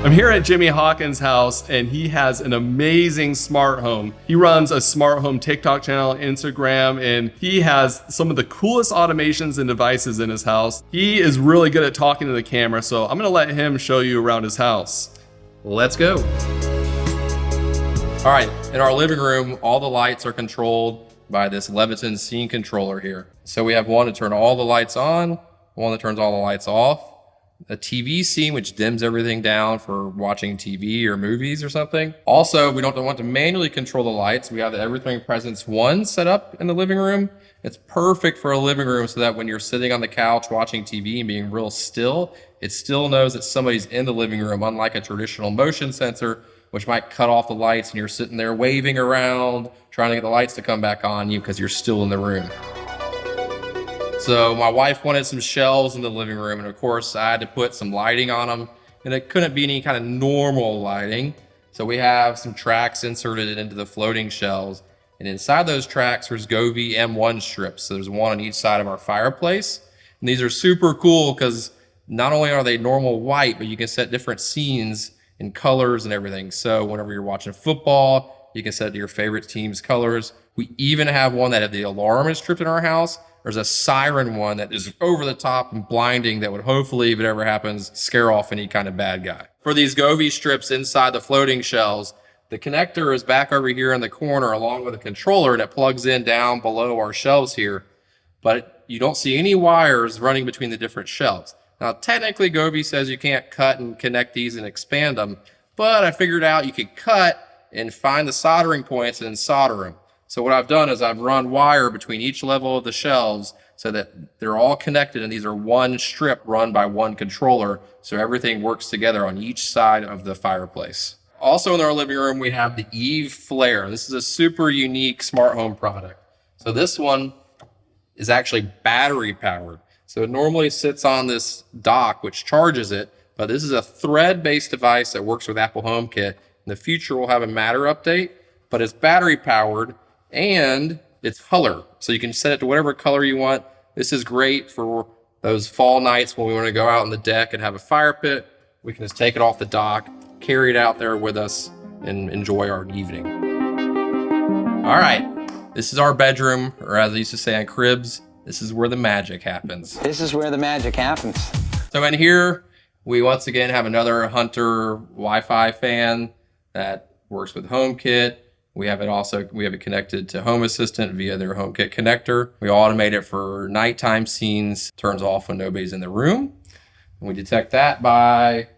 I'm here at Jimmy Hawkins' house, and he has an amazing smart home. He runs a smart home TikTok channel, Instagram, and he has some of the coolest automations and devices in his house. He is really good at talking to the camera, so I'm gonna let him show you around his house. Let's go. All right, in our living room, all the lights are controlled by this Leviton scene controller here. So we have one to turn all the lights on, one that turns all the lights off, a TV scene which dims everything down for watching TV or movies or something. Also, we don't want to manually control the lights. We have the Everything Presence 1 set up in the living room. It's perfect for a living room so that when you're sitting on the couch watching TV and being real still, it still knows that somebody's in the living room, unlike a traditional motion sensor, which might cut off the lights and you're sitting there waving around, trying to get the lights to come back on you because you're still in the room. So my wife wanted some shelves in the living room, and of course I had to put some lighting on them, and it couldn't be any kind of normal lighting. So we have some tracks inserted into the floating shelves, and inside those tracks there's Govee M1 strips. So there's one on each side of our fireplace. And these are super cool because not only are they normal white, but you can set different scenes and colors and everything. So whenever you're watching football, you can set it to your favorite team's colors. We even have one that if the alarm is tripped in our house, there's a siren one that is over the top and blinding that would hopefully, if it ever happens, scare off any kind of bad guy. For these Govee strips inside the floating shelves, the connector is back over here in the corner along with a controller that plugs in down below our shelves here. But you don't see any wires running between the different shelves. Now, technically, Govee says you can't cut and connect these and expand them, but I figured out you could cut and find the soldering points and solder them. So what I've done is I've run wire between each level of the shelves so that they're all connected, and these are one strip run by one controller, so everything works together on each side of the fireplace. Also in our living room, we have the Eve Flare. This is a super unique smart home product. So this one is actually battery powered. So it normally sits on this dock, which charges it, but this is a thread-based device that works with Apple HomeKit. In the future, we'll have a Matter update, but it's battery powered and it's color. So you can set it to whatever color you want. This is great for those fall nights when we want to go out on the deck and have a fire pit. We can just take it off the dock, carry it out there with us, and enjoy our evening. All right, this is our bedroom, or as I used to say on cribs, this is where the magic happens. This is where the magic happens. So in here, we once again have another Hunter Wi-Fi fan that works with HomeKit. We have it connected to Home Assistant via their HomeKit connector. We automate it for nighttime scenes, turns off when nobody's in the room. And we detect that by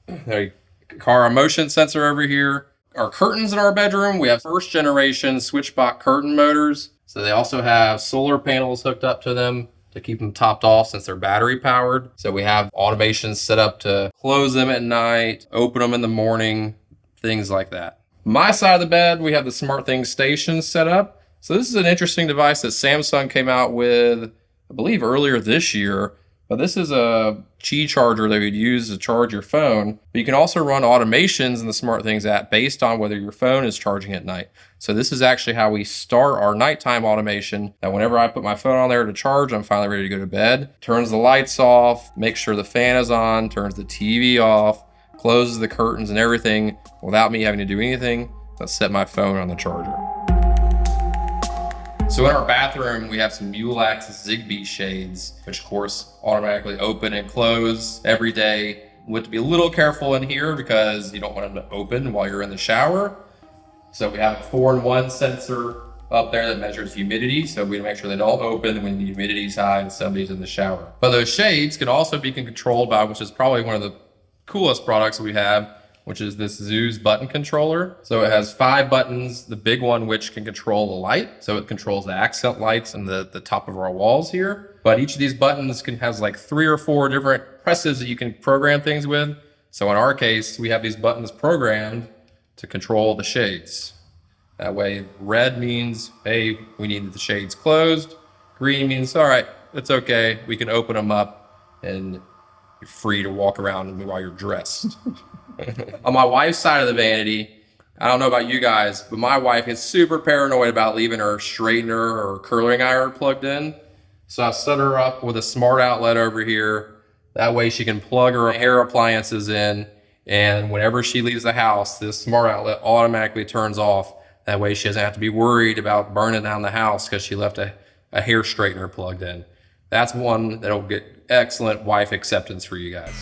a car motion sensor over here. Our curtains in our bedroom, we have first generation switchbox curtain motors. So they also have solar panels hooked up to them to keep them topped off since they're battery powered. So we have automations set up to close them at night, open them in the morning, things like that. My side of the bed, we have the SmartThings station set up. So this is an interesting device that Samsung came out with, I believe earlier this year, but this is a Qi charger that you'd use to charge your phone. But you can also run automations in the SmartThings app based on whether your phone is charging at night. So this is actually how we start our nighttime automation. That whenever I put my phone on there to charge, I'm finally ready to go to bed. Turns the lights off, makes sure the fan is on, turns the TV off, closes the curtains and everything without me having to do anything but set my phone on the charger. So in our bathroom, we have some Mulex Zigbee shades, which of course automatically open and close every day. We have to be a little careful in here because you don't want them to open while you're in the shower. So we have a 4-in-1 sensor up there that measures humidity. So we make sure they don't open when the humidity is high and somebody's in the shower. But those shades can also be controlled by, which is probably one of the coolest products that we have, which is this Zeus button controller. So it has 5 buttons, the big one which can control the light. So it controls the accent lights and the top of our walls here. But each of these buttons has like 3 or 4 different presses that you can program things with. So in our case, we have these buttons programmed to control the shades. That way, red means, hey, we need the shades closed. Green means, all right, it's okay. We can open them up and you're free to walk around while you're dressed. On my wife's side of the vanity, I don't know about you guys, but my wife is super paranoid about leaving her straightener or curling iron plugged in. So I set her up with a smart outlet over here. That way she can plug her hair appliances in And whenever she leaves the house, this smart outlet automatically turns off. That way she doesn't have to be worried about burning down the house because she left a hair straightener plugged in. That's one that'll get excellent wife acceptance for you guys.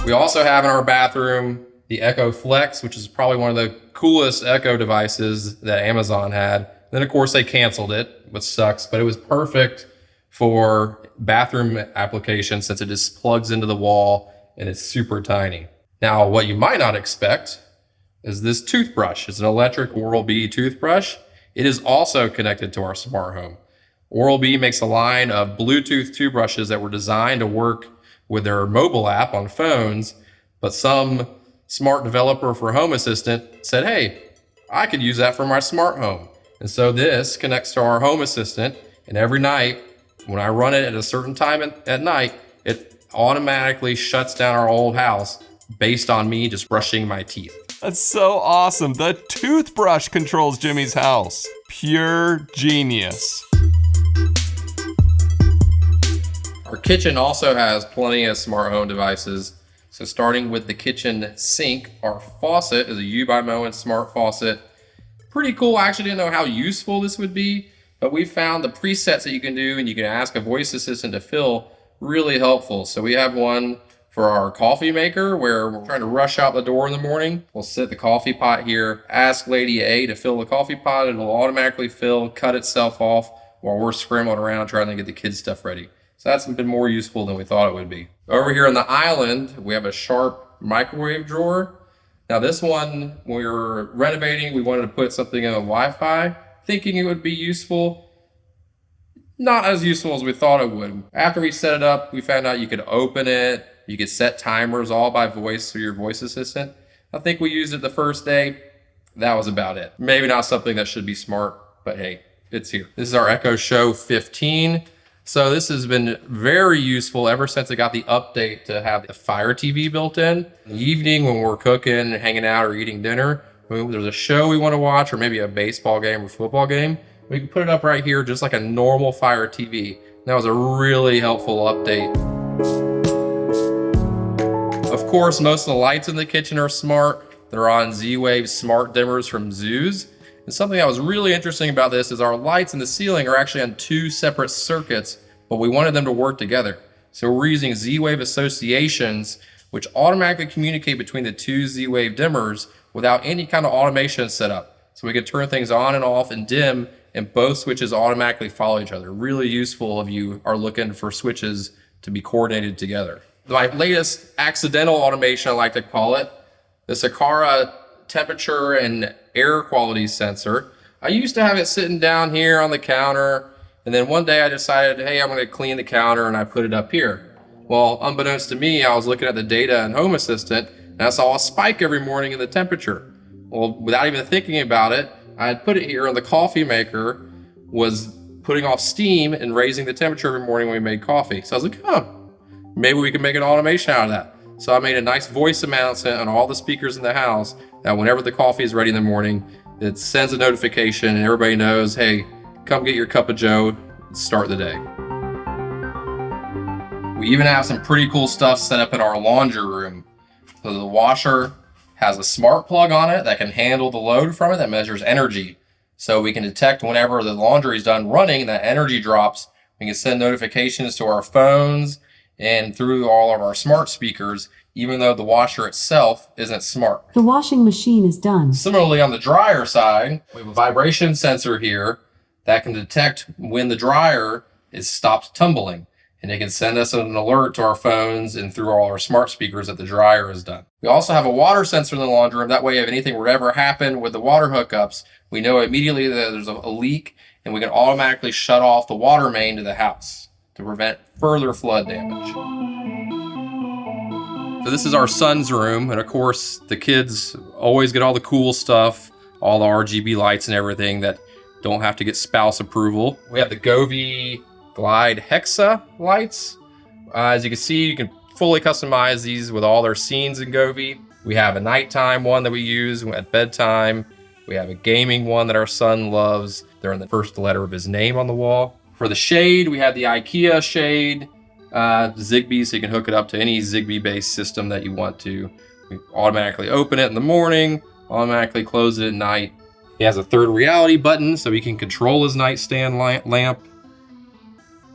We also have in our bathroom the Echo Flex, which is probably one of the coolest Echo devices that Amazon had. Then of course they canceled it, which sucks, but it was perfect for bathroom applications since it just plugs into the wall and it's super tiny. Now, what you might not expect is this toothbrush. It's an electric Oral-B toothbrush. It is also connected to our smart home. Oral-B makes a line of Bluetooth toothbrushes that were designed to work with their mobile app on phones, but some smart developer for Home Assistant said, hey, I could use that for my smart home. And so this connects to our Home Assistant, and every night when I run it at a certain time at night, it automatically shuts down our old house based on me just brushing my teeth. That's so awesome. The toothbrush controls Jimmy's house. Pure genius. Our kitchen also has plenty of smart home devices. So starting with the kitchen sink, our faucet is a U by Moen smart faucet. Pretty cool. I actually didn't know how useful this would be, but we found the presets that you can do and you can ask a voice assistant to fill really helpful. So we have one for our coffee maker where we're trying to rush out the door in the morning. We'll set the coffee pot here, ask Lady A to fill the coffee pot. It'll automatically fill, cut itself off while we're scrambling around trying to get the kids' stuff ready. So that's been more useful than we thought it would be. Over here on the island, we have a Sharp microwave drawer. Now this one, when we were renovating, we wanted to put something in a Wi-Fi, thinking it would be useful. Not as useful as we thought it would. After we set it up, we found out you could open it, you could set timers all by voice through your voice assistant. I think we used it the first day. That was about it. Maybe not something that should be smart, but hey, it's here. This is our Echo Show 15. So this has been very useful ever since it got the update to have the Fire TV built in. In the evening when we're cooking, hanging out, or eating dinner, when there's a show we want to watch, or maybe a baseball game or football game, we can put it up right here just like a normal Fire TV. That was a really helpful update. Of course, most of the lights in the kitchen are smart. They're on Z-Wave smart dimmers from Zeus. And something that was really interesting about this is our lights in the ceiling are actually on two separate circuits, but we wanted them to work together. So we're using Z-Wave associations, which automatically communicate between the two Z-Wave dimmers without any kind of automation set up. So we can turn things on and off and dim, and both switches automatically follow each other. Really useful if you are looking for switches to be coordinated together. My latest accidental automation, I like to call it, the Sakara temperature and air quality sensor. I used to have it sitting down here on the counter, and then one day I decided, hey, I'm going to clean the counter, and I put it up here. Well, unbeknownst to me, I was looking at the data in Home Assistant, and I saw a spike every morning in the temperature. Well, without even thinking about it, I had put it here, and the coffee maker was putting off steam and raising the temperature every morning when we made coffee. So I was like, oh, maybe we can make an automation out of that. So I made a nice voice announcement on all the speakers in the house that whenever the coffee is ready in the morning, it sends a notification and everybody knows, hey, come get your cup of joe, start the day. We even have some pretty cool stuff set up in our laundry room. So the washer has a smart plug on it that can handle the load from it that measures energy. So we can detect whenever the laundry is done running, that energy drops. We can send notifications to our phones and through all of our smart speakers, even though the washer itself isn't smart. The washing machine is done. Similarly, on the dryer side, we have a vibration sensor here that can detect when the dryer is stopped tumbling. And it can send us an alert to our phones and through all our smart speakers that the dryer is done. We also have a water sensor in the laundry room. That way, if anything were to ever happen with the water hookups, we know immediately that there's a leak and we can automatically shut off the water main to the house to prevent further flood damage. So this is our son's room, and of course the kids always get all the cool stuff, all the RGB lights and everything that don't have to get spouse approval. We have the Govee Glide Hexa lights. As you can see, you can fully customize these with all their scenes in Govee. We have a nighttime one that we use at bedtime. We have a gaming one that our son loves. They're in the first letter of his name on the wall. For the shade, we have the IKEA shade. Zigbee, so you can hook it up to any Zigbee-based system that you want to. You automatically open it in the morning, automatically close it at night. He has a third reality button, so he can control his nightstand lamp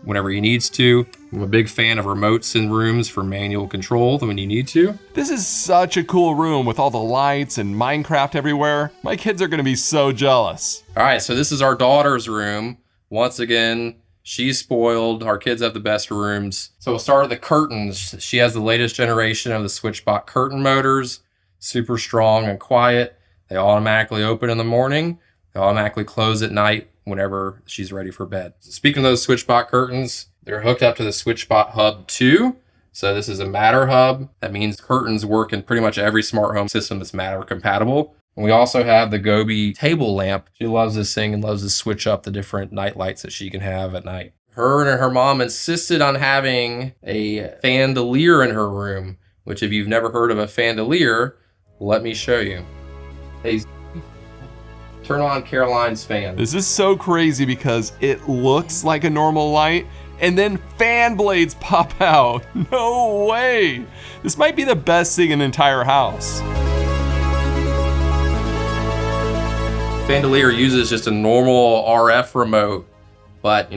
whenever he needs to. I'm a big fan of remotes in rooms for manual control when you need to. This is such a cool room with all the lights and Minecraft everywhere. My kids are gonna be so jealous. All right, so this is our daughter's room. Once again, she's spoiled. Our kids have the best rooms. So we'll start with the curtains. She has the latest generation of the SwitchBot curtain motors. Super strong and quiet. They automatically open in the morning. They automatically close at night whenever she's ready for bed. Speaking of those SwitchBot curtains, they're hooked up to the SwitchBot Hub 2. So this is a Matter hub. That means curtains work in pretty much every smart home system that's Matter compatible. And we also have the Gobi table lamp. She loves this thing and loves to switch up the different night lights that she can have at night. Her and her mom insisted on having a fandelier in her room, which if you've never heard of a fandelier, let me show you. Hey, turn on Caroline's fan. This is so crazy because it looks like a normal light and then fan blades pop out. No way. This might be the best thing in the entire house. Fandelier uses just a normal RF remote, but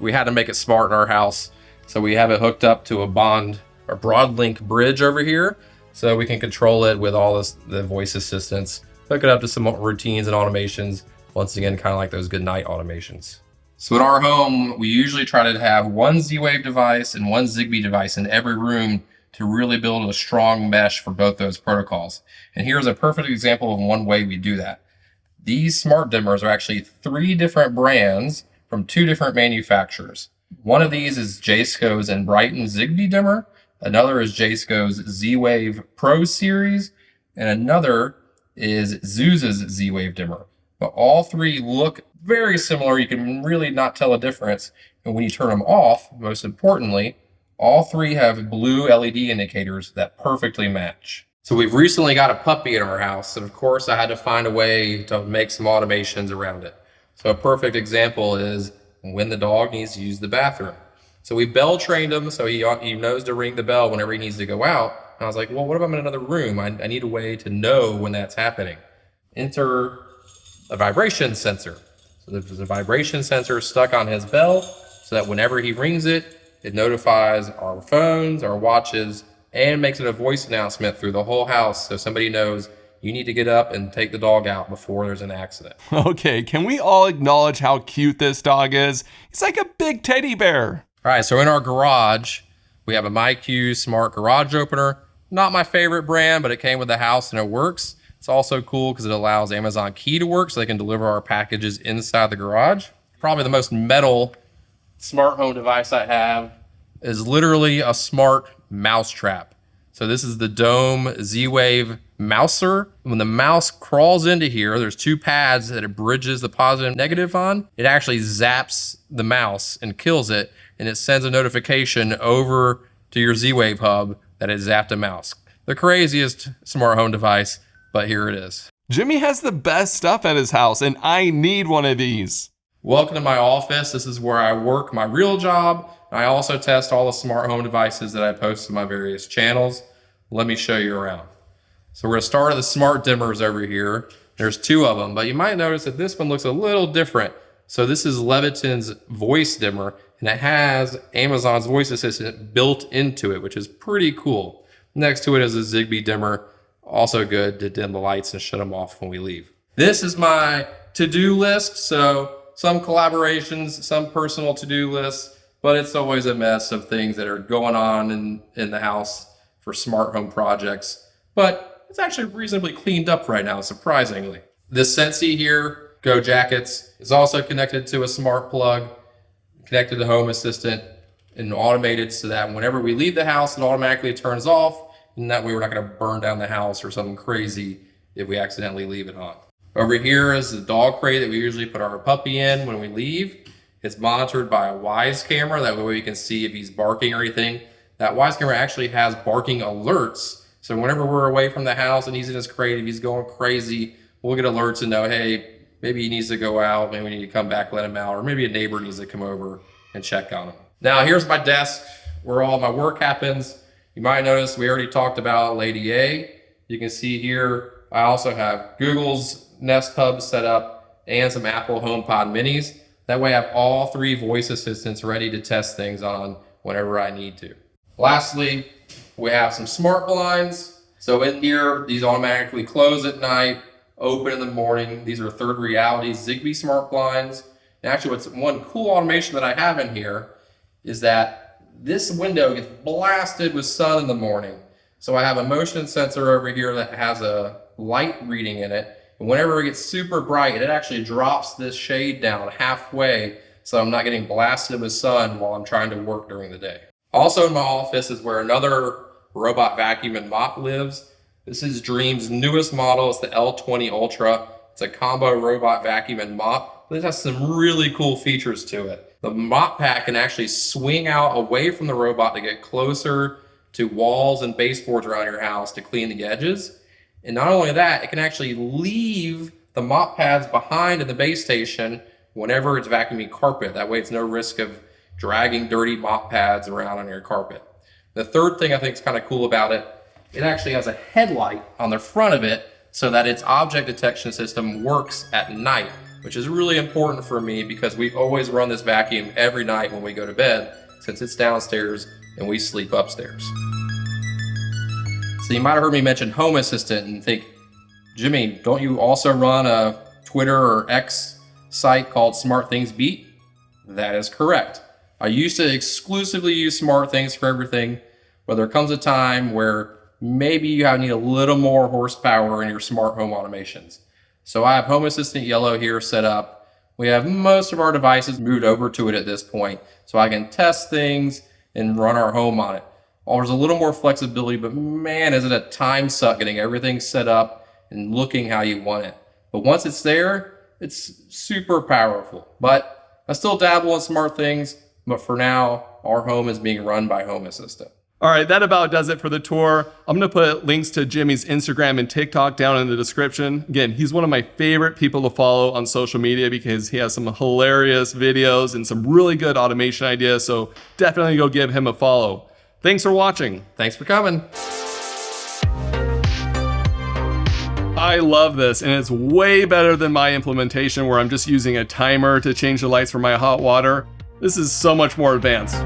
we had to make it smart in our house. So we have it hooked up to a Broadlink bridge over here. So we can control it with all the voice assistants, hook it up to some routines and automations. Once again, kind of like those good night automations. So in our home, we usually try to have one Z-Wave device and one Zigbee device in every room to really build a strong mesh for both those protocols. And here's a perfect example of one way we do that. These smart dimmers are actually 3 different brands from 2 different manufacturers. One of these is Jaysco's and Brighton Zigbee dimmer. Another is Jaysco's Z-Wave Pro series. And another is Zooza's Z-Wave dimmer. But all 3 look very similar. You can really not tell a difference. And when you turn them off, most importantly, all 3 have blue LED indicators that perfectly match. So we've recently got a puppy in our house, and of course I had to find a way to make some automations around it. So a perfect example is when the dog needs to use the bathroom. So we bell trained him so he knows to ring the bell whenever he needs to go out. And I was like, well, what if I'm in another room? I need a way to know when that's happening. Enter a vibration sensor. So there's a vibration sensor stuck on his bell so that whenever he rings it, it notifies our phones, our watches, and makes it a voice announcement through the whole house so somebody knows you need to get up and take the dog out before there's an accident. Okay, can we all acknowledge how cute this dog is? He's like a big teddy bear. All right, so in our garage, we have a MyQ smart garage opener. Not my favorite brand, but it came with the house and it works. It's also cool because it allows Amazon Key to work so they can deliver our packages inside the garage. Probably the most metal smart home device I have is literally a smart mouse trap. So this is the Dome Z-Wave mouser. When the mouse crawls into here, there's 2 pads that it bridges the positive and negative on. It actually zaps the mouse and kills it, and it sends a notification over to your Z-Wave hub that it zapped a mouse. The craziest smart home device, but here it is. Jimmy has the best stuff at his house, and I need one of these. Welcome to my office. This is where I work my real job. I also test all the smart home devices that I post to my various channels. Let me show you around. So we're gonna start with the smart dimmers over here. There's 2 of them, but you might notice that this one looks a little different. So this is Leviton's voice dimmer, and it has Amazon's voice assistant built into it, which is pretty cool. Next to it is a Zigbee dimmer, also good to dim the lights and shut them off when we leave. This is my to-do list. So some collaborations, some personal to-do lists, but it's always a mess of things that are going on in the house for smart home projects. But it's actually reasonably cleaned up right now, surprisingly. This Sensi here, Go Jackets, is also connected to a smart plug, connected to Home Assistant, and automated so that whenever we leave the house, it automatically turns off. And that way we're not gonna burn down the house or something crazy if we accidentally leave it on. Over here is the dog crate that we usually put our puppy in when we leave. It's monitored by a Wise camera. That way we can see if he's barking or anything. That Wise camera actually has barking alerts. So whenever we're away from the house and he's in his crate, if he's going crazy, we'll get alerts and know, hey, maybe he needs to go out. Maybe we need to come back, let him out. Or maybe a neighbor needs to come over and check on him. Now here's my desk. where all my work happens. You might notice we already talked about Lady A. You can see here, I also have Google's Nest Hub set up and some Apple HomePod minis. That way I have all 3 voice assistants ready to test things on whenever I need to. Lastly, we have some smart blinds. So in here, these automatically close at night, open in the morning. These are Third Reality Zigbee smart blinds. And actually, what's one cool automation that I have in here is that this window gets blasted with sun in the morning. So I have a motion sensor over here that has a light reading in it. And whenever it gets super bright, it actually drops this shade down halfway so I'm not getting blasted with sun while I'm trying to work during the day. Also in my office is where another robot vacuum and mop lives. This is Dream's newest model. It's the L20 Ultra. It's a combo robot vacuum and mop. This has some really cool features to it. The mop pack can actually swing out away from the robot to get closer to walls and baseboards around your house to clean the edges. And not only that, it can actually leave the mop pads behind in the base station whenever it's vacuuming carpet. That way it's no risk of dragging dirty mop pads around on your carpet. The third thing I think is kind of cool about it, it actually has a headlight on the front of it so that its object detection system works at night, which is really important for me because we always run this vacuum every night when we go to bed since it's downstairs and we sleep upstairs. So you might have heard me mention Home Assistant and think, Jimmy, don't you also run a Twitter or X site called Smart Things Beat? That is correct. I used to exclusively use Smart Things for everything, but there comes a time where maybe you need a little more horsepower in your smart home automations. So I have Home Assistant Yellow here set up. We have most of our devices moved over to it at this point, so I can test things and run our home on it. There's a little more flexibility, but man, is it a time suck getting everything set up and looking how you want it. But once it's there, it's super powerful. But I still dabble in smart things, but for now, our home is being run by Home Assistant. All right, that about does it for the tour. I'm gonna put links to Jimmy's Instagram and TikTok down in the description. Again, he's one of my favorite people to follow on social media because he has some hilarious videos and some really good automation ideas, so definitely go give him a follow. Thanks for watching. Thanks for coming. I love this, and it's way better than my implementation where I'm just using a timer to change the lights for my hot water. This is so much more advanced.